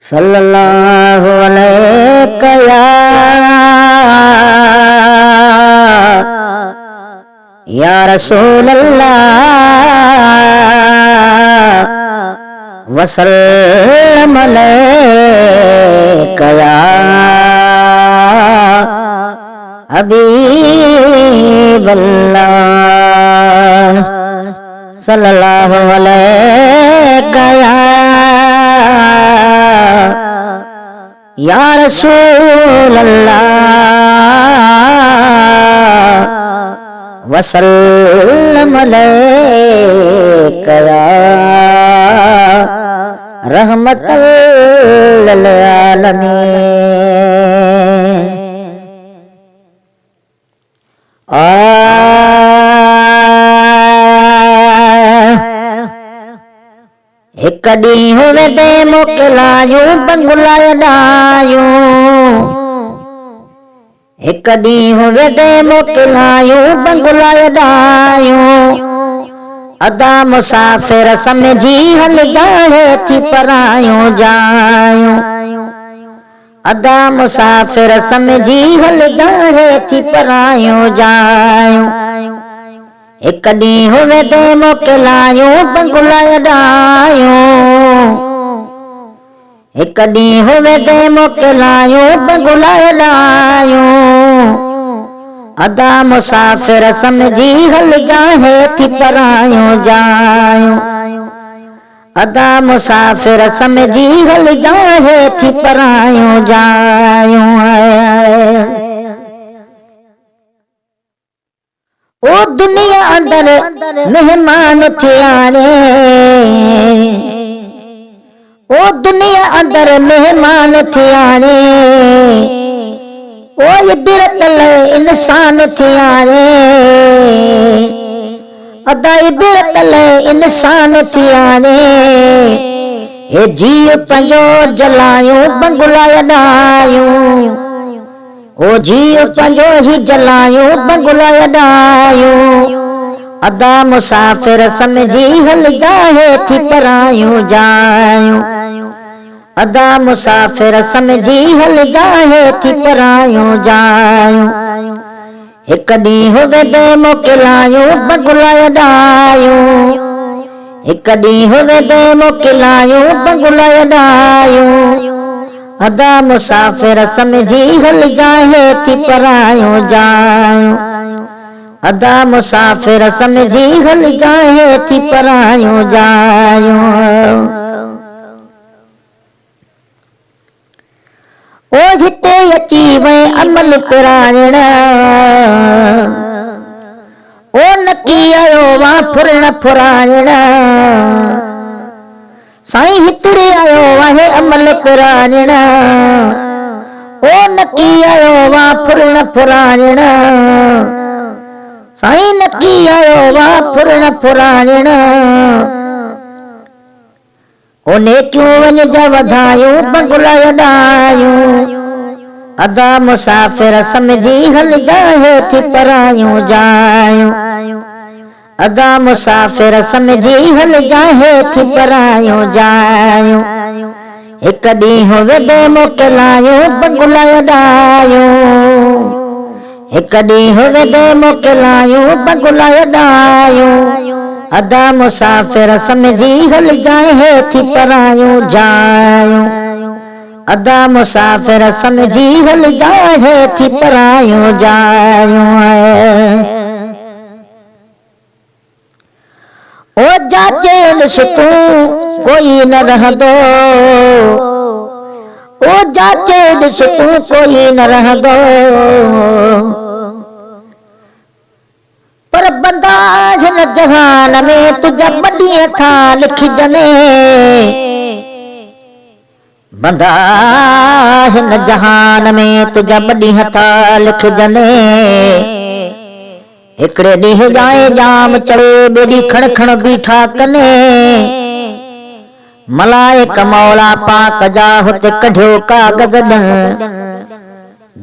सल्लल्लाहु अलैहि या रसूल अल्लाह वसल्लम अलैका या हबीब अल्लाह सल्लल्लाहु अलैका या रसूल अल्लाह वसल्लम अलैका या रहमतल लिल आलमीन। एक ॾींहुं हुवे ते मोकिलायूं बंगुला ॾायूं, एक ॾींहुं हुवे ते मोकिलायूं बंगुला ॾायूं, अदा मुसाफ़िर समझी हल जाए थी परायूं जायूं, अदा मुसाफ़िर समझी हल जाए थी परायूं जायूं। एक ॾींहुं हुवे ते मोकिलायूं बंगुला ॾायूं, एक ॾींहुं हुवे ते मोकिलायूं बंगुला ॾायूं, अदा मुसाफ़िर समझी हल जाए थी परायूं जायूं, अदा मुसाफ़िर समझी हल जाए थी परायूं जायूं। ओ दुनिया अंदर मेहमान थियाने, ओ दुनिया अंदर मेहमान थियाने, ओ इबरतल इंसान थियाने, अदा इबरतल इंसान थियाने, हे जीव पंहिंजो जलायूं बंगुला ॾायूं, ओ जीव पंहिंजो ही जलायूं बंगुला ॾायूं, अदा मुसाफ़िर समझी हल जाए थी परायूं जायूं, अदा मुसाफ़िर समझी हल जाए थी परायूं जायूं। एक ॾींहुं हुवे ते मोकिलायूं बंगुला ॾायूं, एक ॾींहुं हुवे ते मोकिलायूं बंगुला ॾायूं, अदा मुसाफ़िर समझी हल जाए थी परायूं जायूं, अदा मुसाफ़िर समझी हल जाए थी परायूं जायूं। ओ हिते अची वे अमल पुराणण, ओ नकी आयो वा फुरण फुराणण, साईं हितड़े आयो आहे अमल पुराणण, ओ नकी आयो वा फुरण फुराणण, साईं नकी आयो वा फुरण फुराणण, ओ नेकियूं वञ जा वधायूं बंगुला ॾायूं, अदा मुसाफ़िर समझी हल जाए थी परायूं जायूं, अदा मुसाफ़िर समझी हल जाए थी परायूं जायूं। एक ॾींहुं हुवे ते मोकिलायूं बंगुला ॾायूं, एक ॾींहुं हुवे ते मोकिलायूं बंगुला ॾायूं, अदा मुसाफ़िर समझी हल जाए थी परायूं जायूं, अदा मुसाफ़िर समझी हल जाए थी परायूं जायूं। ओ जाचे ॾिस तूं कोई न रहंदो, ओ जाचे ॾिस तूं कोई न रहंदो, पर बंदा हिन जहान में तुंहिंजा ॿ था लिखजने, बंदा हिन जहान में तुंहिंजा ॿ था लिखजने, हिकिड़े ॾींहुं जाए जाम चढ़े ॿिए ॾींहुं खण खण बीठा कने, मलाइक मौला पाक जा हुते कढियो कागज़ ॾन,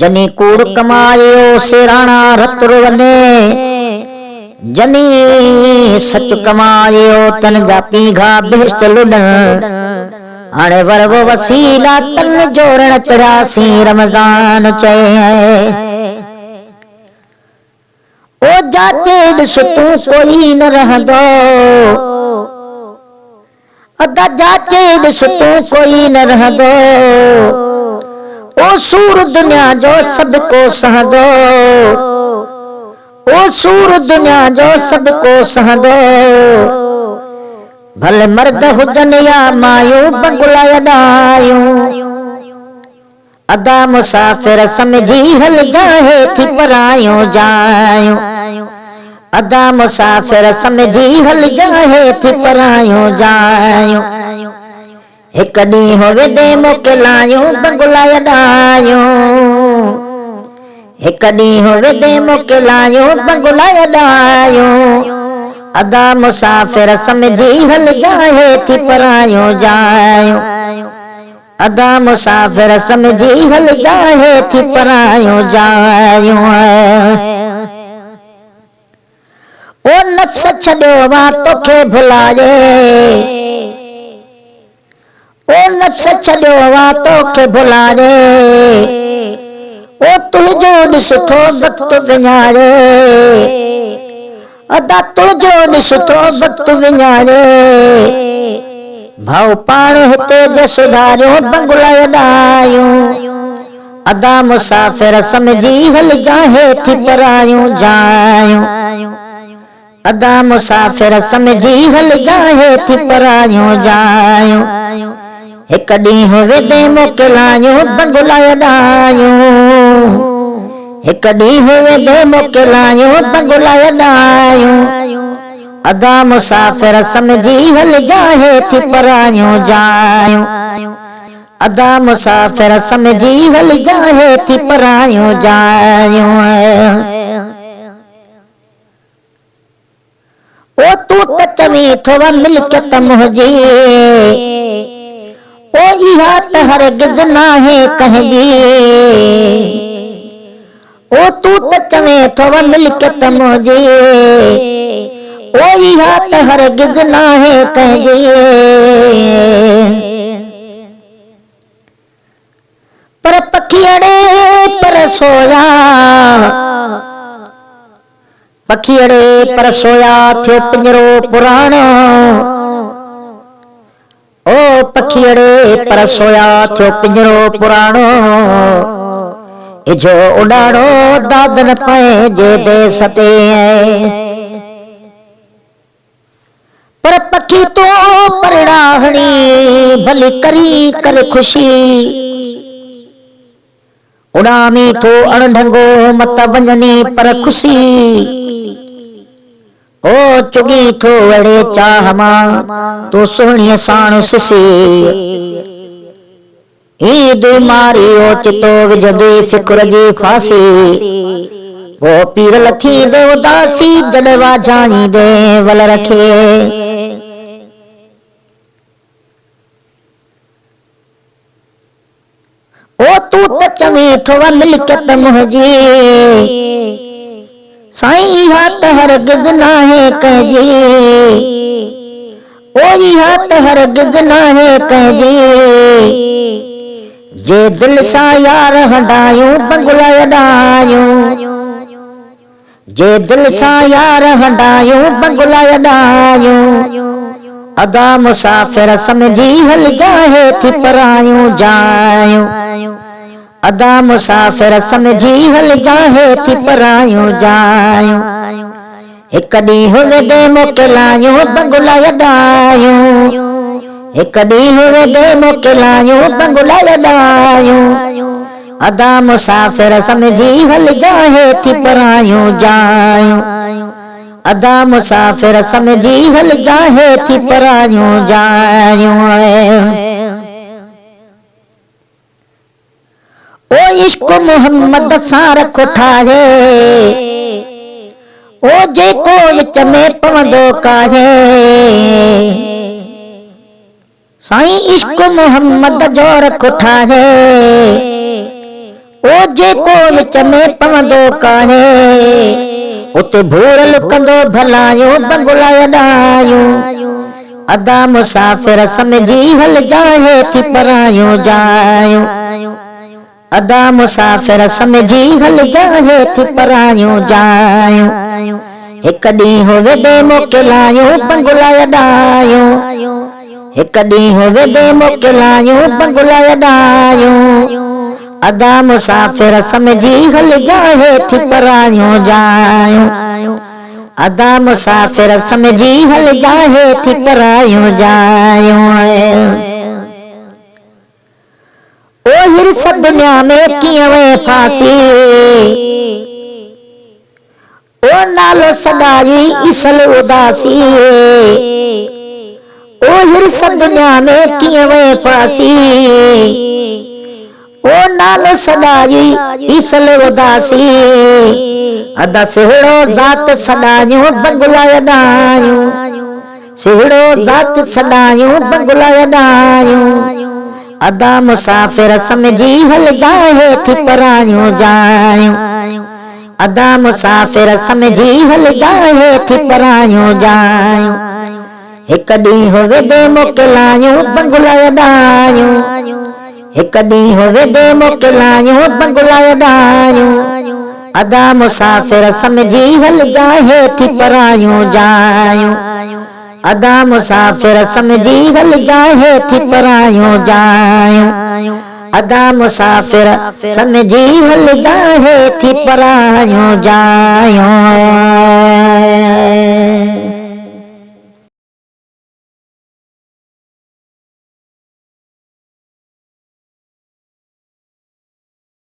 जनी कूड़ कमायो सिराणा रतुर वने, जनी सच कमायो तन जा पीघा बेहश्त लुॾन, हाणे वरवो वसीला तन जोड़न चढ़ासी रमज़ान चए ओ जाचे ॾिस तू कोई न रहंदो अदा जाचे ॾिस तू कोई न रहंदो ओ सूर दुनिया जो सब को सहंदो ओ सूर दुनिया जो सब को सहंदो भले मर्द हुजन या मायूं बंगुला ॾायूं अदा मुसाफ़िर समझी हल जाहे थी परायूं जायूं अदा मुसाफ़िर समझी हल जाहे थी परायूं जायूं एक ॾींहुं होवे दे मोकिलायूं बंगुला ॾायूं एक ॾींहुं होवे दे मोकिलायूं बंगुला ॾायूं अदा मुसाफ़िर समझी हल जाहे थी परायूं जायूं अदा मुसाफ़िर समझी हल जाहे थी परायूं जायूं ओ नफ्स छॾियो वा तोखे भुलाए ओ नफ्स छॾियो वा तोखे भुलाए ओ तुंहिंजो ॾिस थो वक़्तु विञारे अदा तुंहिंजो ॾिस थो वक़्तु विञारे भाऊ पाण हिते जे सुधारियो बंगुला ॾायूं अदा मुसाफ़िर समझी हल जाहे थी परायूं जायूं अदा मुसाफ़िर समझी हल जाहे थी परायूं जायूं एक ॾींहुं वेदे मोकिलायूं बंगुला ॾायूं एक ॾींहुं वेदे मोकिलायूं बंगुला ॾायूं अदा मुसाफ़िर समझी हल जाहे थी परायूं जायूं अदा मुसाफ़िर समझी हल जाहे थी परायूं जायूं ओ तू त चवी थो मिल्कियत मुंहिंजी ओ इहा त हरगिज़ नाहे कंहिंजी ओ तू त चवे थो मिल्कियत मुंहिंजी ओ इहा त हरगिज़ नाहे कंहिंजी पर पखियड़े पर सोया पखियड़े पर सोया थियो पिंजरो पुराणो ओ पखियड़े पर सोया थियो पिंजरो पुराणो इजो उॾाड़ो दाद न पंहिंजे देस ते पर पखी तो परड़ाहणी भली करी कर खुशी उड़ामी थो अणढंगो मत वञनी पर खुशी ओ चुगी थो अड़े चाह मां तो सुहिणीअ साण सिसी ईद मारी ओचितो विझंदी फिकुर जी फांसी वो पीर लथी दे उदासी जड़वा जानी दे वल रखे ओ तू त चवी थो मिल्कियत मुंहिंजी साईं इहा त हरगिज़ नाहे कंहिंजी ओ इहा त हरगिज़ नाहे कंहिंजी जे दिल सां यार हंडायूं बंगुला ॾायूं जे दिल सां यार हंडायूं बंगुला ॾायूं अदा मुसाफ़िर समझी हल जाहे थी परायूं जायूं अदा मुसाफ़िर समझी हल जाहे थी परायूं जायूं एक ॾींहुं वेदे मोकिलायूं बंगुला ॾायूं एक ॾींहुं वेदे मोकिलायूं बंगुला ॾायूं अदा मुसाफ़िर समझी हल जाहे थी परायूं जायूं अदा मुसाफ़िर समझी हल जाहे थी परायूं जायूं ओ इश्क मोहम्मद सां रखो ठाहे ओ जेको विच में पवंदो काहे साईं इश्क मोहम्मद जो रखो ठाहे ओ जेको विच में पवंदो काहे उते भूर लुकंदो भलायूं बंगुला ॾायूं अदा मुसाफिर समझी हल जाए थी परायूं जायूं। अदा मुसाफिर समझी हल जाए थी परायूं जायूं। एक ॾींहुं होवे दे मोकिलायूं बंगुला अॾायूं। एक ॾींहुं होवे दे मोकिलायूं बंगुला अॾायूं। अदा मुसाफिर समझी हल जाए थी परायूं जायूं। अदा मुसाफिर समझी हल जाए थी परायूं जायूं। ओ हिरस दुनिया में कीअं वे फासी, ओ नालो सदाई इसल उदासी। ओ हिरस दुनिया में कीअं वे फासी, ओ नालो सदाई इसल उदासी। अदा सिहड़ो ज़ात सदायूं बंगुला अॾायूं। सिहड़ो ज़ात सदायूं बंगुला अॾायूं। अदा मुसाफिर समझी हल जाए थी परायूं जायूं। अदा मुसाफिर समझी हल जाए थी परायूं जायूं। एक ॾींहुं होवे दे मोकिलायूं बंगुला अॾायूं। एक ॾींहुं होवे दे मोकिलायूं बंगुला अॾायूं। अदा मुसाफिर समझी हल जाए थी परायूं जायूं। अदा मुसाफिर समझी हल जाए थी परायूं जायूं। अदा मुसाफिर समझी हल जाए थी परायूं जायूं।